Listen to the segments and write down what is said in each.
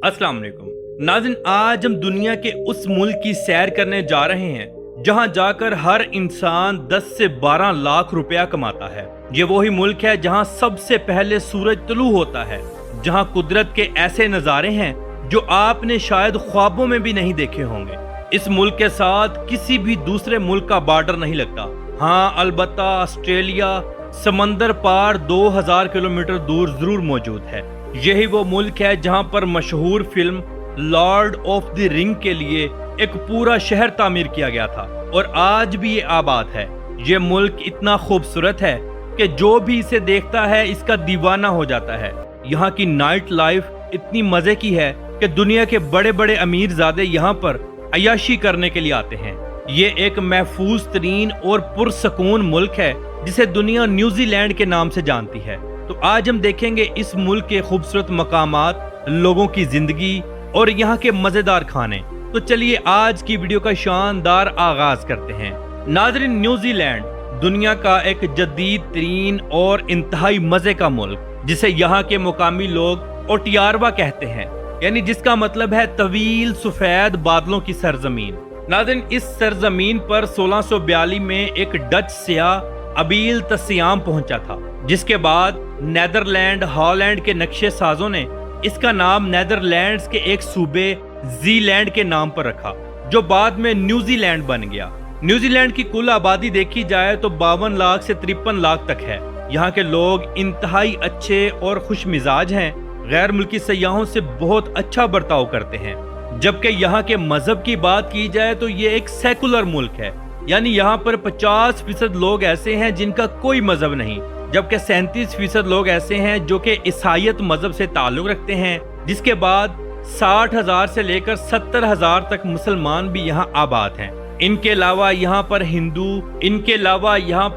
अस्सलाम वालेकुम नाज़रीन, आज हम दुनिया के उस मुल्क की सैर करने जा रहे हैं जहां जाकर हर इंसान 10 से 12 लाख रुपया कमाता है। ये वही मुल्क है जहां सबसे पहले सूरज तुलू होता है, जहां कुदरत के ऐसे नज़ारे हैं जो आपने शायद ख्वाबों में भी नहीं देखे होंगे। इस मुल्क के साथ किसी भी दूसरे मुल्क का बॉर्डर नहीं लगता। हाँ, अलबत्ता ऑस्ट्रेलिया समंदर पार 2000 किलोमीटर दूर जरूर मौजूद है। यही वो मुल्क है जहां पर मशहूर film Lord of the ring के लिए एक पूरा शहर तामीर किया गया था और आज भी ये आबाद है। ये मुल्क इतना खूबसूरत है कि जो भी इसे देखता है इसका दीवाना हो जाता है। यहाँ की नाइट लाइफ इतनी मजे की है कि दुनिया के बड़े बड़े अमीरजादे यहाँ पर अय्याशी करने के लिए आते हैं। ये एक महफूज तरीन और पुरसकून मुल्क है जिसे दुनिया न्यूजीलैंड के नाम से जानती है। तो आज हम देखेंगे इस मुल्क के खूबसूरत मकामात, लोगों की जिंदगी और यहाँ के मजेदार खाने। तो चलिए आज की वीडियो का शानदार आगाज करते हैं। नाज़रीन, न्यूजीलैंड दुनिया का एक जदीद तरीन और इंतहाई मजे का मुल्क, जिसे यहाँ के मुकामी लोग ओटियारवा कहते हैं, यानी जिसका मतलब है तवील सफेद बादलों की सरजमीन। नाज़रीन, इस सरजमीन पर 1642 में एक डच सियाह अबील तस्याम पहुंचा था, जिसके बाद नेदरलैंड हॉलैंड के नक्शे साजों ने इसका नाम नेदरलैंड्स के एक सूबे जीलैंड के नाम पर रखा, जो बाद में न्यूजीलैंड बन गया। न्यूजीलैंड की कुल आबादी देखी जाए तो 52 लाख से 53 लाख तक है। यहाँ के लोग इंतहाई अच्छे और खुश मिजाज हैं, गैर मुल्की सयाहों से बहुत अच्छा बर्ताव करते हैं। जबकि यहाँ के मजहब की बात की जाए तो ये एक सेकुलर मुल्क है, यानी यहाँ पर 50% लोग ऐसे हैं जिनका कोई मजहब नहीं, जबकि 37% लोग ऐसे हैं जो कि ईसाईयत मजहब से ताल्लुक रखते हैं। जिसके बाद 60,000 से लेकर 70,000 तक मुसलमान भी यहाँ आबाद हैं। इनके अलावा यहाँ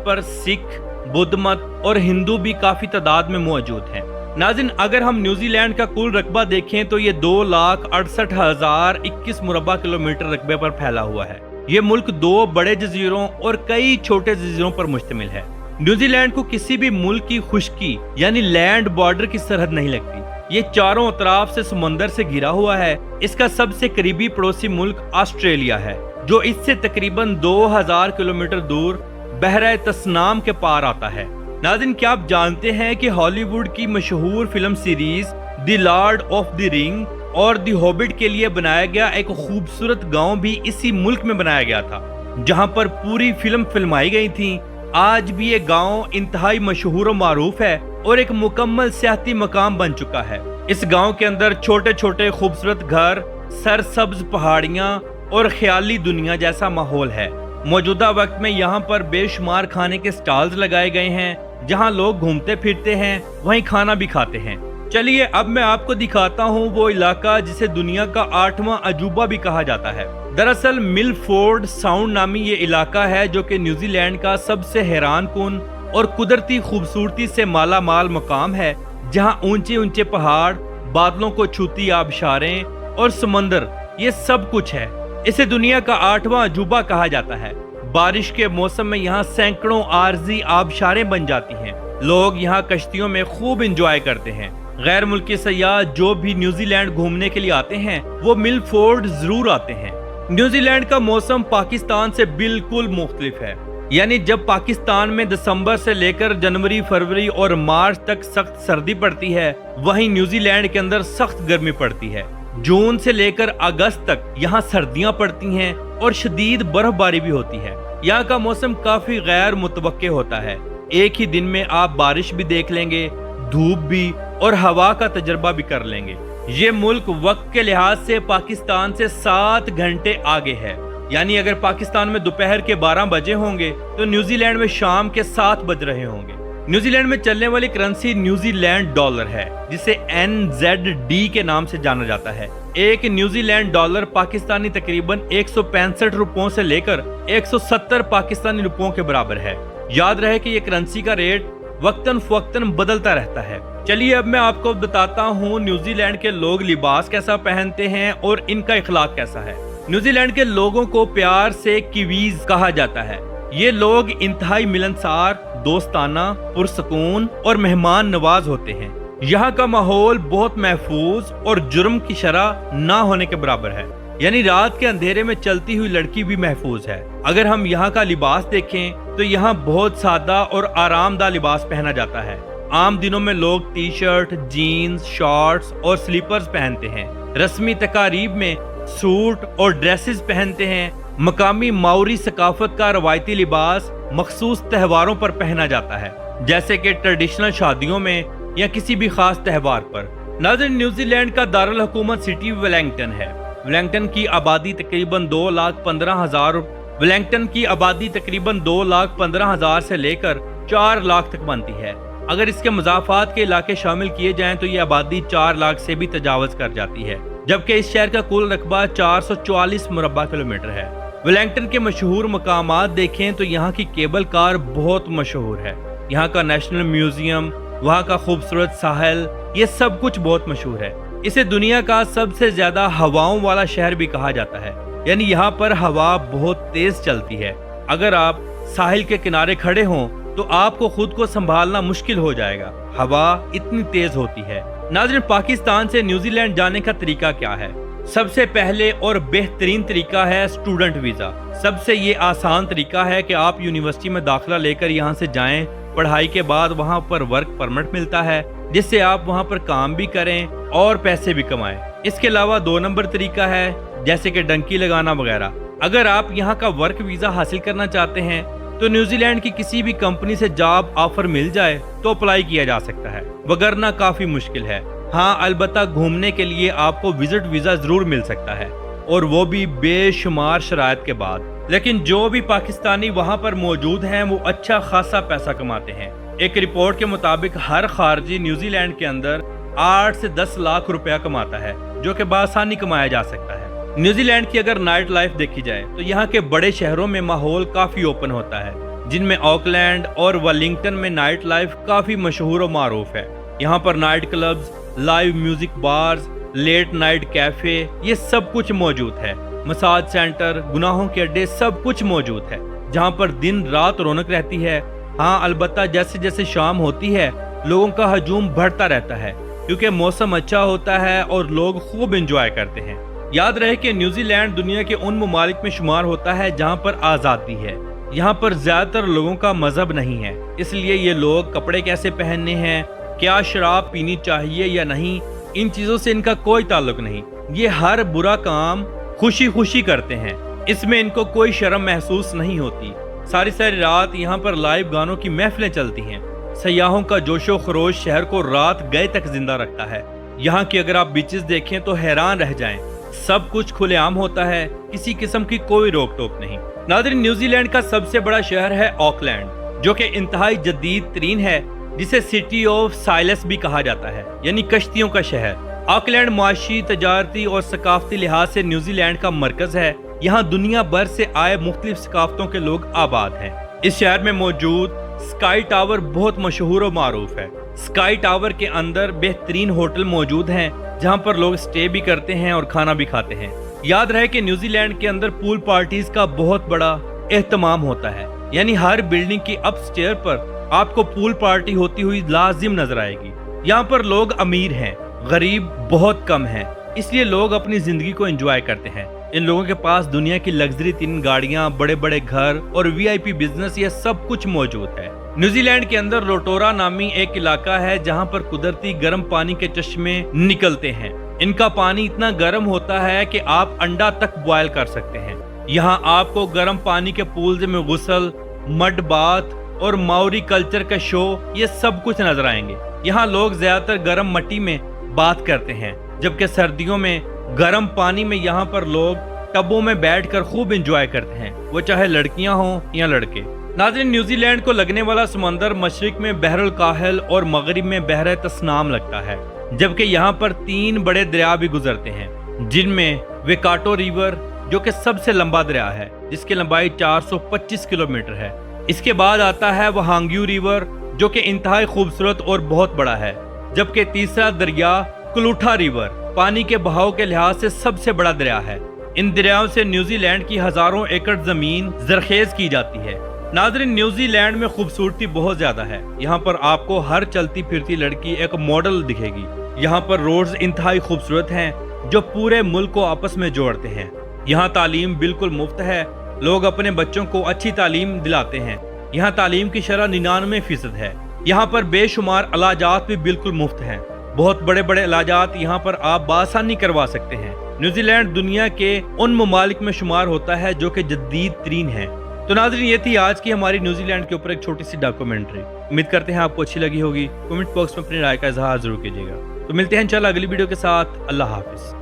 पर सिख, बुद्ध मत और हिंदू भी काफी तादाद में मौजूद हैं। नाज़रीन, अगर हम न्यूजीलैंड का कुल रकबा देखें तो ये 2,68,021 मुरब्बा किलोमीटर रकबे पर फैला हुआ है। ये मुल्क 2 बड़े जजीरों और कई छोटे जजीरों पर मुश्तमिल है। न्यूजीलैंड को किसी भी मुल्क की खुश्की यानी लैंड बॉर्डर की सरहद नहीं लगती। ये चारों अतराफ से समंदर से घिरा हुआ है। इसका सबसे करीबी पड़ोसी मुल्क ऑस्ट्रेलिया है, जो इससे तकरीबन 2000 किलोमीटर दूर बहरा तसनाम के पार आता है। नाज़रीन, क्या आप जानते हैं कि हॉलीवुड की मशहूर film series the Lord of the ring और द हॉबिट के लिए बनाया गया एक खूबसूरत गांव भी इसी मुल्क में बनाया गया था, जहां पर पूरी फिल्म फिल्माई गई थी। आज भी ये गांव इंतहाई मशहूर और मारूफ है और एक मुकम्मल सियाहती मकाम बन चुका है। इस गांव के अंदर छोटे छोटे खूबसूरत घर, सरसब्ज पहाड़ियां और ख्याली दुनिया जैसा माहौल है। मौजूदा वक्त में यहाँ पर बेशुमार खाने के स्टॉल्स लगाए गए हैं, जहाँ लोग घूमते फिरते हैं, वहीं खाना भी खाते हैं। चलिए अब मैं आपको दिखाता हूँ वो इलाका जिसे दुनिया का 8वां अजूबा भी कहा जाता है। दरअसल मिलफोर्ड साउंड नामी ये इलाका है जो कि न्यूजीलैंड का सबसे हैरान कुन और कुदरती खूबसूरती से माला माल मकाम है, जहाँ ऊंचे ऊंचे पहाड़, बादलों को छूती आबशारें और समंदर, ये सब कुछ है। इसे दुनिया का 8वां अजूबा कहा जाता है। बारिश के मौसम में यहाँ सैकड़ों आरजी आबशारें बन जाती हैं। लोग यहाँ कश्तियों में खूब इंजॉय करते हैं। गैर मुल्की सयाह जो भी न्यूजीलैंड घूमने के लिए आते हैं वो मिलफोर्ड जरूर आते हैं। न्यूजीलैंड का मौसम पाकिस्तान से बिल्कुल मुख्तलिफ है, यानी जब पाकिस्तान में दिसंबर से लेकर जनवरी, फरवरी और मार्च तक सख्त सर्दी पड़ती है, वहीं न्यूजीलैंड के अंदर सख्त गर्मी पड़ती है। जून से लेकर अगस्त तक यहाँ सर्दियाँ पड़ती हैं और शदीद बर्फबारी भी होती है। यहाँ का मौसम काफी गैर मुतवक्के होता है। एक ही दिन में आप बारिश भी देख लेंगे, धूप भी और हवा का तजर्बा भी कर लेंगे। ये मुल्क वक्त के लिहाज से पाकिस्तान से 7 घंटे आगे है, यानी अगर पाकिस्तान में दोपहर के 12 बजे होंगे तो न्यूजीलैंड में शाम के 7 बज रहे होंगे। न्यूजीलैंड में चलने वाली करेंसी न्यूजीलैंड डॉलर है, जिसे NZD के नाम से जाना जाता है। एक न्यूजीलैंड डॉलर पाकिस्तानी तकरीबन 165 रुपयों से लेकर 170 पाकिस्तानी रुपयों के बराबर है। याद रहे कि ये करेंसी का रेट वक्तन फवक्तन बदलता रहता है। चलिए अब मैं आपको बताता हूँ न्यूजीलैंड के लोग लिबास कैसा पहनते हैं और इनका इखलाक कैसा है। न्यूजीलैंड के लोगों को प्यार से किवीज कहा जाता है। ये लोग इंतहाई मिलनसार, दोस्ताना, पुरसकून और मेहमान नवाज होते हैं। यहाँ का माहौल बहुत महफूज और जुर्म की शरह ना होने के बराबर है, यानी रात के अंधेरे में चलती हुई लड़की भी महफूज है। अगर हम यहाँ का लिबास देखें तो यहाँ बहुत सादा और आरामदाह लिबास पहना जाता है। आम दिनों में लोग टी शर्ट, जीन्स, शॉर्ट्स और स्लीपर्स पहनते हैं। रस्मी तकारीब में सूट और ड्रेसेस पहनते हैं। मकामी माउरी सकाफत का रवायती लिबास मखसूस त्योहारों पर पहना जाता है, जैसे कि ट्रेडिशनल शादियों में या किसी भी खास त्योहार पर। नाज़रीन, न्यूजीलैंड का दारुल हुकूमत सिटी वेलिंगटन है। वेलिंगटन की आबादी तकरीबन 2,15,000 से लेकर 4 लाख तक बनती है। अगर इसके मुज़ाफ़ात के इलाके शामिल किए जाएं तो ये आबादी 4 लाख से भी तजावज़ कर जाती है, जबकि इस शहर का कुल रकबा 444 मुरब्बा किलोमीटर है। वेलिंगटन के मशहूर मकामात देखें तो यहाँ की केबल कार बहुत मशहूर है। यहाँ का नेशनल म्यूजियम, वहाँ का खूबसूरत साहिल, ये सब कुछ बहुत मशहूर है। इसे दुनिया का सबसे ज्यादा हवाओं वाला शहर भी कहा जाता है, यानी यहाँ पर हवा बहुत तेज चलती है। अगर आप साहिल के किनारे खड़े हों तो आपको खुद को संभालना मुश्किल हो जाएगा, हवा इतनी तेज होती है। नाज़रीन, पाकिस्तान से न्यूजीलैंड जाने का तरीका क्या है? सबसे पहले और बेहतरीन तरीका है स्टूडेंट वीजा। सबसे ये आसान तरीका है कि आप यूनिवर्सिटी में दाखिला लेकर यहाँ से जाएं। पढ़ाई के बाद वहाँ पर वर्क परमिट मिलता है, जिससे आप वहाँ पर काम भी करें और पैसे भी कमाएं। इसके अलावा 2 नंबर तरीका है, जैसे कि डंकी लगाना वगैरह। अगर आप यहाँ का वर्क वीजा हासिल करना चाहते हैं तो न्यूजीलैंड की किसी भी कंपनी से जॉब ऑफर मिल जाए तो अप्लाई किया जा सकता है, वगरना काफी मुश्किल है। हाँ, अलबत्ता घूमने के लिए आपको विजिट वीजा जरूर मिल सकता है, और वो भी बेशुमार शराइत के बाद। लेकिन जो भी पाकिस्तानी वहाँ पर मौजूद हैं वो अच्छा खासा पैसा कमाते हैं। एक रिपोर्ट के मुताबिक हर खारजी न्यूजीलैंड के अंदर 8 से 10 लाख रुपया कमाता है, जो कि बआसानी कमाया जा सकता है। न्यूजीलैंड की अगर नाइट लाइफ देखी जाए तो यहाँ के बड़े शहरों में माहौल काफी ओपन होता है, जिनमें ऑकलैंड और वेलिंगटन में नाइट लाइफ काफी मशहूर और मारूफ है। यहाँ पर night clubs, live music bars, late night cafe, ये सब कुछ मौजूद है। मसाज सेंटर, गुनाहों के अड्डे, सब कुछ मौजूद है, जहाँ पर दिन रात रौनक रहती है। हाँ, अलबत्ता जैसे जैसे शाम होती है लोगों का हजूम बढ़ता रहता है, क्योंकि मौसम अच्छा होता है और लोग खूब एंजॉय करते हैं। याद रहे कि न्यूजीलैंड दुनिया के उन ममालिक में शुमार होता है जहाँ पर आज़ादी है। यहाँ पर ज्यादातर लोगों का मजहब नहीं है, इसलिए ये लोग कपड़े कैसे पहनने हैं, क्या शराब पीनी चाहिए या नहीं, इन चीजों से इनका कोई ताल्लुक नहीं। ये हर बुरा काम खुशी खुशी करते हैं, इसमें इनको कोई शर्म महसूस नहीं होती। सारी सारी रात यहाँ पर लाइव गानों की महफिलें चलती हैं। सयाहों का जोशो खरोश शहर को रात गए तक जिंदा रखता है। यहाँ की अगर आप बीचेस देखें तो हैरान रह जाएं। सब कुछ खुलेआम होता है, किसी किस्म की कोई रोक टोक नहीं। नाज़रीन, न्यूजीलैंड का सबसे बड़ा शहर है ऑकलैंड, जो कि इंतहाई जदीद तरीन है, जिसे सिटी ऑफ साइलेंस भी कहा जाता है, यानी कश्तियों का शहर। ऑकलैंड मुआशी, तजारती और सकाफती लिहाज से न्यूजीलैंड का मरकज है। यहाँ दुनिया भर से आए मुख्तलिफ सकाफतों के लोग आबाद हैं। इस शहर में मौजूद स्काई टावर बहुत मशहूर और मारूफ है। स्काई टावर के अंदर बेहतरीन होटल मौजूद हैं, जहाँ पर लोग स्टे भी करते हैं और खाना भी खाते हैं। याद रहे कि न्यूजीलैंड के अंदर पूल पार्टीज का बहुत बड़ा एहतमाम होता है, यानी हर बिल्डिंग की अपस्टेयर पर आपको पूल पार्टी होती हुई लाजिम नजर आएगी। यहाँ पर लोग अमीर हैं, गरीब बहुत कम हैं, इसलिए लोग अपनी जिंदगी को एंजॉय करते हैं। इन लोगों के पास दुनिया की लग्जरी 3 गाड़ियां, बड़े बड़े घर और वीआईपी बिजनेस, ये सब कुछ मौजूद है। न्यूजीलैंड के अंदर रोटोरा नामी एक इलाका है, जहां पर कुदरती गर्म पानी के चश्मे निकलते हैं। इनका पानी इतना गर्म होता है कि आप अंडा तक बॉयल कर सकते हैं। यहाँ आपको गर्म पानी के पूल्स में गुसल, मड बाथ और माउरी कल्चर का शो, ये सब कुछ नजर आएंगे। यहाँ लोग ज्यादातर गर्म मट्टी में बात करते हैं, जबकि सर्दियों में गर्म पानी में यहाँ पर लोग टबों में बैठकर खूब एंजॉय करते हैं, वो चाहे लड़कियां हों या लड़के। नाज़रीन, न्यूजीलैंड को लगने वाला समंदर मशरिक में बहरुल काहिल और मगरिब में बहर तस्नाम लगता है, जबकि यहाँ पर 3 बड़े दरिया भी गुजरते हैं, जिनमें वेकाटो रिवर, जो कि सबसे लंबा दरिया है, जिसकी लंबाई 425 किलोमीटर है। इसके बाद आता है वहांग्यू रिवर, जो कि इंतहाई खूबसूरत और बहुत बड़ा है, जबकि तीसरा दरिया क्लूठा रिवर पानी के बहाव के लिहाज से सबसे बड़ा दरिया है। इन दरियाओं से न्यूजीलैंड की हजारों एकड़ जमीन जरखेज की जाती है। नाज़रीन, न्यूजीलैंड में खूबसूरती बहुत ज्यादा है। यहाँ पर आपको हर चलती फिरती लड़की एक मॉडल दिखेगी। यहाँ पर रोड्स इंतहाई खूबसूरत हैं जो पूरे मुल्क को आपस में जोड़ते हैं। यहाँ तालीम बिल्कुल मुफ्त है। लोग अपने बच्चों को अच्छी तालीम दिलाते हैं। यहाँ तालीम की शरह 99% है। यहाँ पर बेशुमार इलाजात भी बिल्कुल मुफ्त हैं। बहुत बड़े बड़े इलाजात यहाँ पर आप बासानी करवा सकते हैं। न्यूजीलैंड दुनिया के उन ममालिक में शुमार होता है जो कि जदीद तरीन है। तो नाज़रीन, ये थी आज की हमारी न्यूजीलैंड के ऊपर एक छोटी सी डॉक्यूमेंट्री। उम्मीद करते हैं आपको अच्छी लगी होगी। कमेंट बॉक्स में अपनी राय का इजहार जरूर कीजिएगा। तो मिलते हैं इंशाल्लाह अगली वीडियो के साथ। अल्लाह हाफिज।